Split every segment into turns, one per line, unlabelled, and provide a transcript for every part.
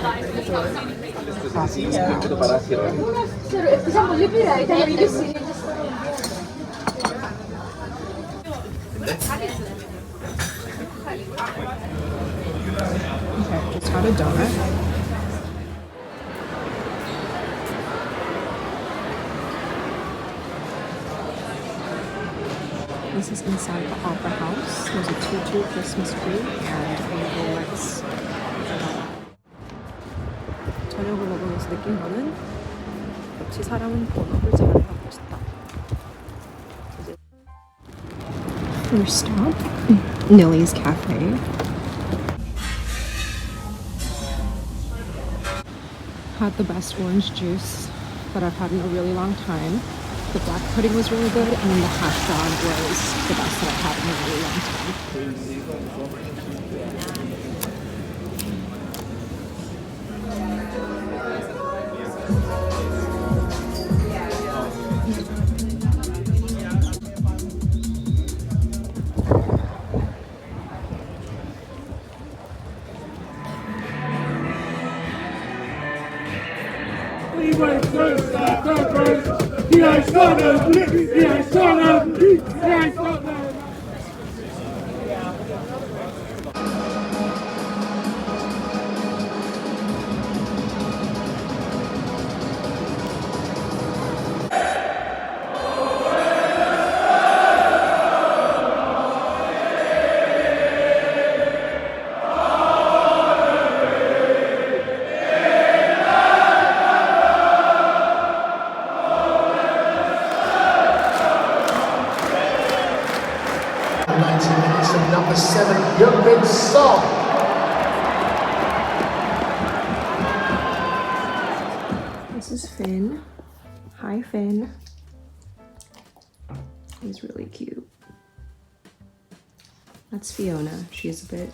Okay, just had a donut. This is inside the Opera House. There's a tutu Christmas tree and a Rolex. 저녁을 먹으면서 느낀 거는 역시 사람은 본업을 잘하고 싶다. First stop, Nilly's Cafe. Had the best orange juice that I've had in a really long time. The black pudding was really good, and then the hash brown was the best that I've had in a really long time.
Number 7, Young Song.
This is Finn. Hi, Finn. He's really cute. That's Fiona. She's a bit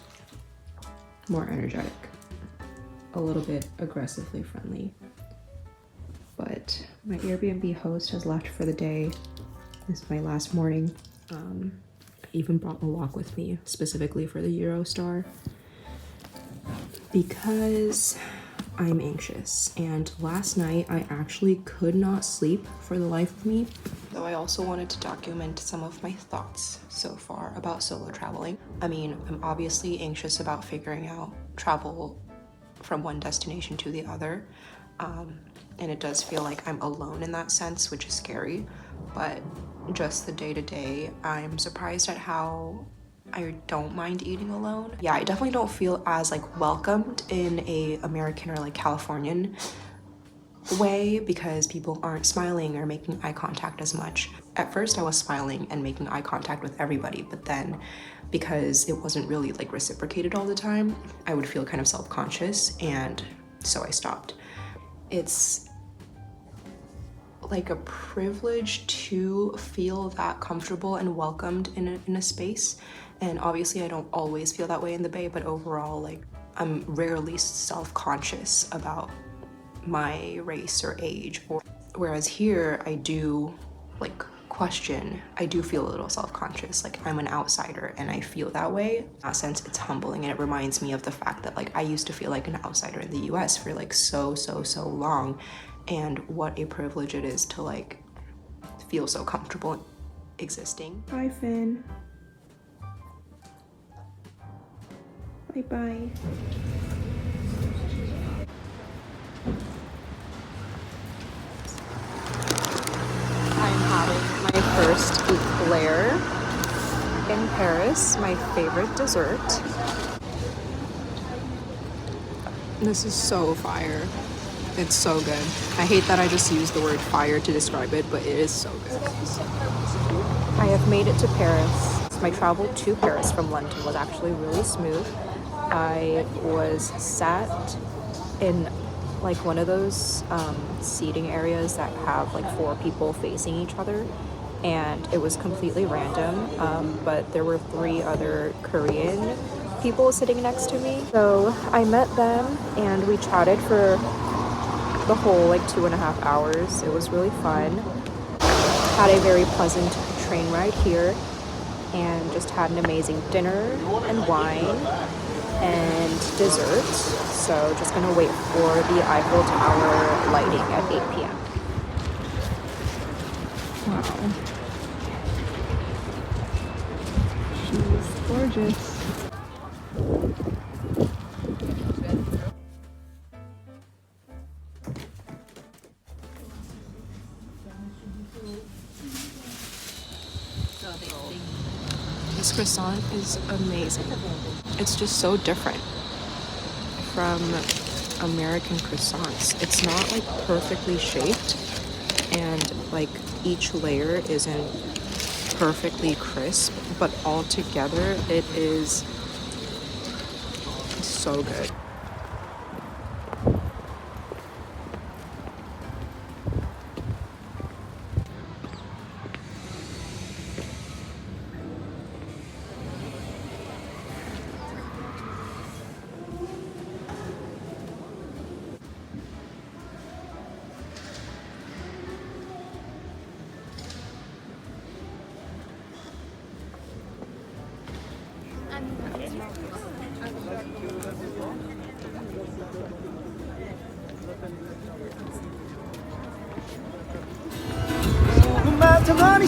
more energetic, a little bit aggressively friendly. But my Airbnb host has left for the day. This is my last morning. I even brought my walk with me specifically for the Eurostar because I'm anxious, and last night I actually could not sleep for the life of me. So I also wanted to document some of my thoughts so far about solo traveling. I mean, I'm obviously anxious about figuring out travel from one destination to the other, and it does feel like I'm alone in that sense, which is scary, but just the day-to-day, I'm surprised at how I don't mind eating alone. Yeah, I definitely don't feel as like welcomed in a American or like Californian way because people aren't smiling or making eye contact as much. At first I was smiling and making eye contact with everybody, but then because it wasn't really like reciprocated all the time, I would feel kind of self-conscious, and so I stopped. It's like a privilege to feel that comfortable and welcomed in a space, and obviously I don't always feel that way in the Bay, but overall, like, I'm rarely self-conscious about my race or age, whereas here I do like question, I do feel a little self-conscious, like I'm an outsider and I feel that way. In that sense, it's humbling, and it reminds me of the fact that like I used to feel like an outsider in the US for like so long, and what a privilege it is to like feel so comfortable existing. Bye, Finn. Bye-bye. I'm having my first eclair in Paris, my favorite dessert. This is so fire. It's so good. I hate that I just used the word fire to describe it, but it is so good. I have made it to Paris. My travel to Paris from London was actually really smooth. I was sat in like one of those seating areas that have like 4 people facing each other, and it was completely random, but there were 3 other Korean people sitting next to me. So I met them and we chatted for the whole like 2.5 hours. It was really fun. Had a very pleasant train ride here and just had an amazing dinner and wine. and desserts. So just gonna wait for the Eiffel Tower lighting at 8 p.m. Wow. She's gorgeous. This croissant is amazing. It's just so different from American croissants. It's not like perfectly shaped, and like each layer isn't perfectly crisp, but all together it is so good.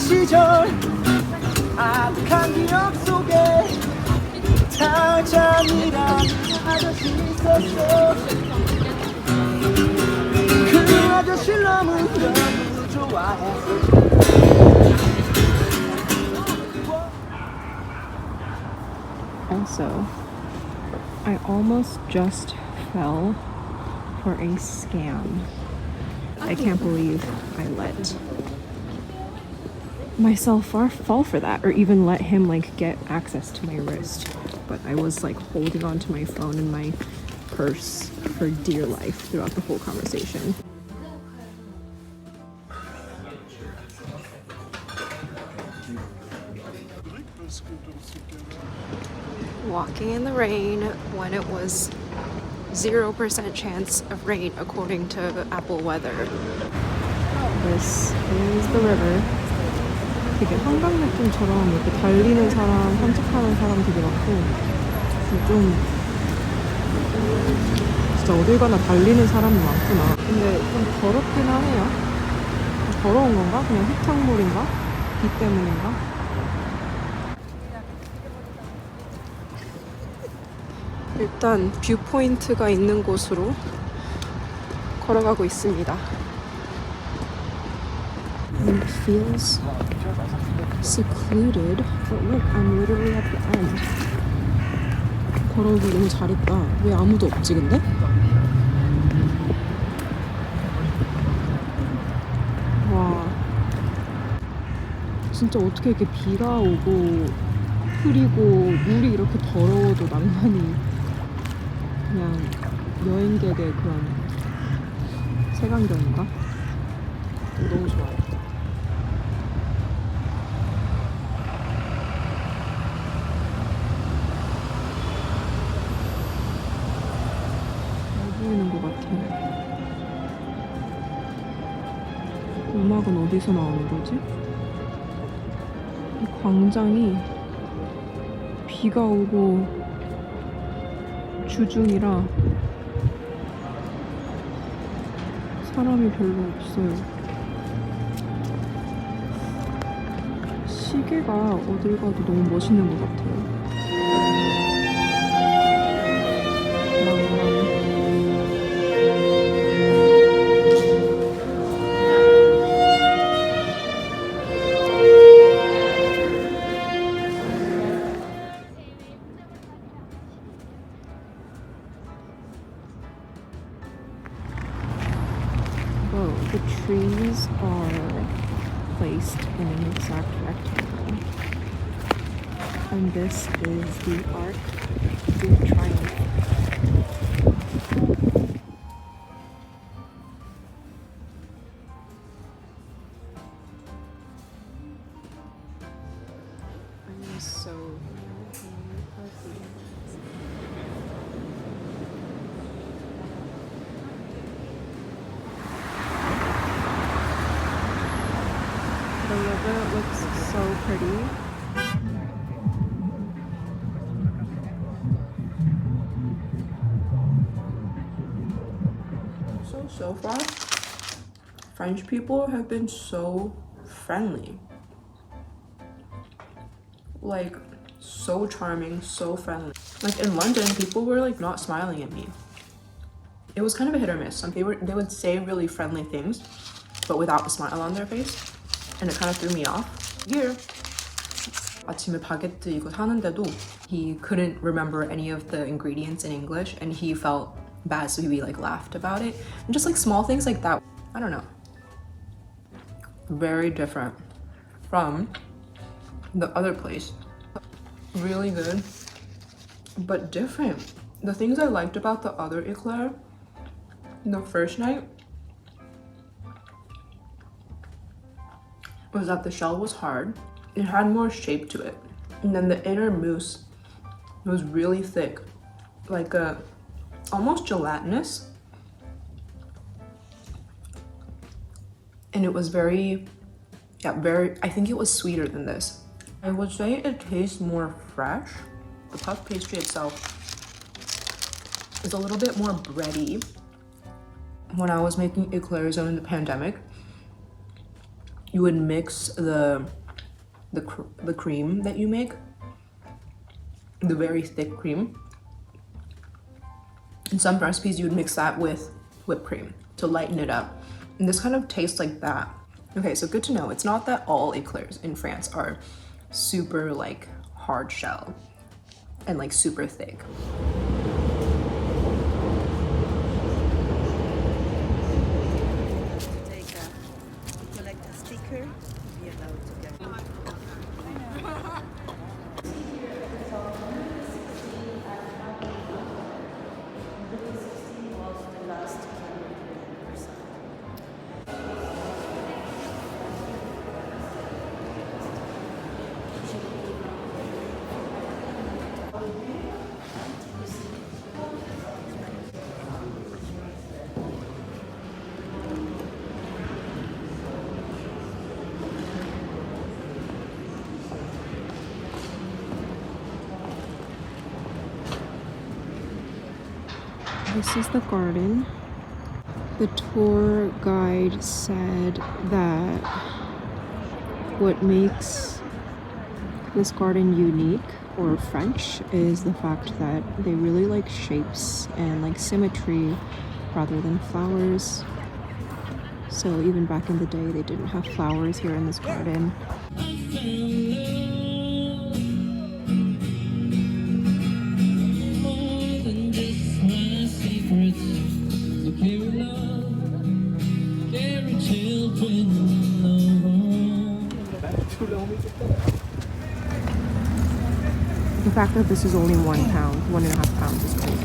어린 시절 아득한 기억 속에 타장이란 아저씨 있었어. 그 아저씨 너무 좋아했어.
Also, I almost just fell for a scam. I can't believe I let myself fall for that, or even let him like get access to my wrist. But I was like holding on to my phone and my purse for dear life throughout the whole conversation. Walking in the rain when it was 0% chance of rain according to Apple weather. This is the river. 되게 한강 느낌처럼 이렇게 달리는 사람, 산책하는 사람 되게 많고 좀 진짜 어딜 가나 달리는 사람이 많구나. 근데 좀 더럽긴 하네요. 더러운 건가? 그냥 흙탕물인가? 비 때문인가? 일단 뷰포인트가 있는 곳으로 걸어가고 있습니다. It feels secluded, but look, I'm literally at the end. 걸어오기 너무 잘했다. 왜 아무도 없지 근데? 와, 진짜 어떻게 이렇게 비가 오고 흐리고 물이 이렇게 더러워도 낭만이 그냥 여행객의 그런 색안경인가? 너무 좋아요. 잘 보이는 것 같아. 음악은 어디서 나오는 거지? 이 광장이 비가 오고 주중이라 사람이 별로 없어요. 시계가 어딜 가도 너무 멋있는 것 같아요. Whoa, the trees are placed in an exact rectangle. And this is the Arc de Triomphe. I am so happy. The river looks so pretty. far, French people have been so friendly. Like, so charming, so friendly. Like in London, people were like not smiling at me. It was kind of a hit or miss. They would say really friendly things, but without a smile on their face, and it kind of threw me off. Here, 아침에 바게트 이거 사는데도 he couldn't remember any of the ingredients in English, and he felt bad, so he like laughed about it. And just like small things like that. I don't know. Very different from the other place. Really good, but different. The things I liked about the other eclair the first night was that the shell was hard. It had more shape to it. And then the inner mousse was really thick, like almost gelatinous. And it was very, I think it was sweeter than this. I would say it tastes more fresh. The puff pastry itself is a little bit more bready. When I was making eclairs during the pandemic, you would mix the cream that you make, the very thick cream. In some recipes, you would mix that with whipped cream to lighten it up. And this kind of tastes like that. Okay, so good to know. It's not that all eclairs in France are super like hard shell and like super thick.
Collect a sticker, be allowed to get
This is the garden. The tour guide said that what makes this garden unique or French is the fact that they really like shapes and like symmetry rather than flowers. So even back in the day, they didn't have flowers here in this garden. The fact that this is only 1 pound, 1.5 pounds is crazy.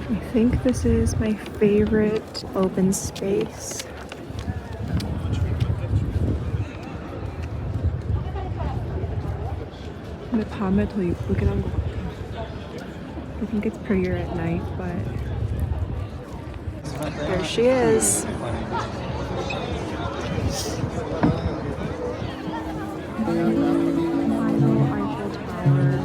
I think this is my favorite open space. 근데 밤에 더 예쁘긴 한 것 같아. I think it's prettier at night, but there she is. Eiffel Tower.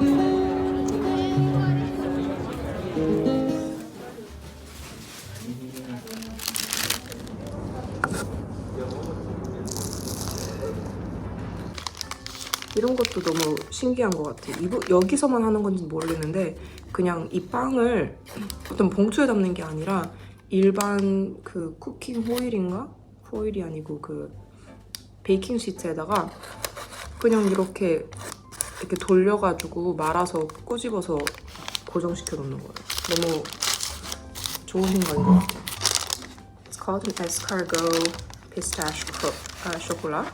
이런 것도 너무 신기한 것 같아. 여기서만 하는 건지 모르겠는데 그냥 이 빵을 어떤 봉투에 담는 게 아니라 일반 그 쿠킹 호일인가? 호일이 아니고 그 베이킹 시트에다가 그냥 이렇게 돌려가지고 말아서 꼬집어서 고정시켜 놓는 거예요. 너무 좋은 생각인 것 같아요. It's called an escargot pistache chocolat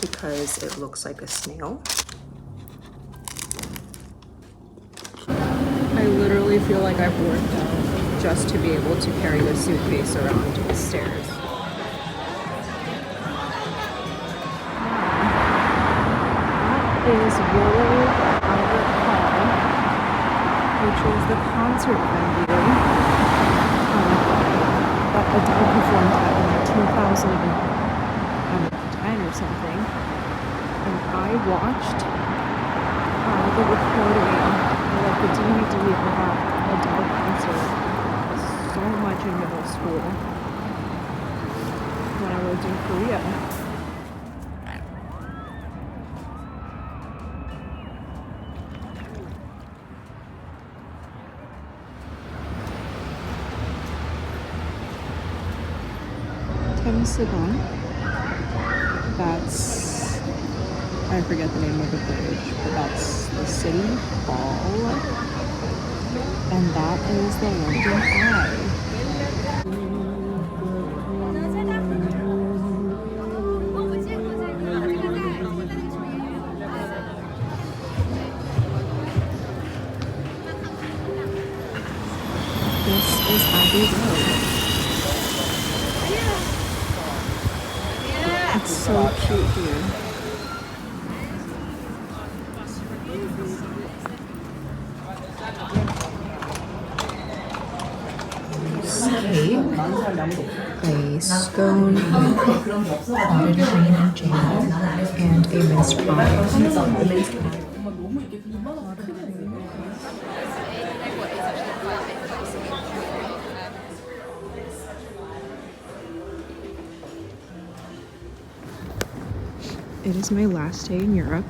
because it looks like a snail. I literally feel like I've worked out just to be able to carry this suitcase around the stairs. That is Royal Albert Hall, which is the concert venue that Adele performed at in 2010 or something. And I watched the recording, or like the DVD of that Adele concert so much in middle school when I lived in Korea. Temsagon. That's, I forget the name of the bridge, but that's the city hall. And that is the London Eye. This is Abbey Road. It's so cute here. Cake, a scone, potted cream and jam, and a minced pie. It is my last day in Europe.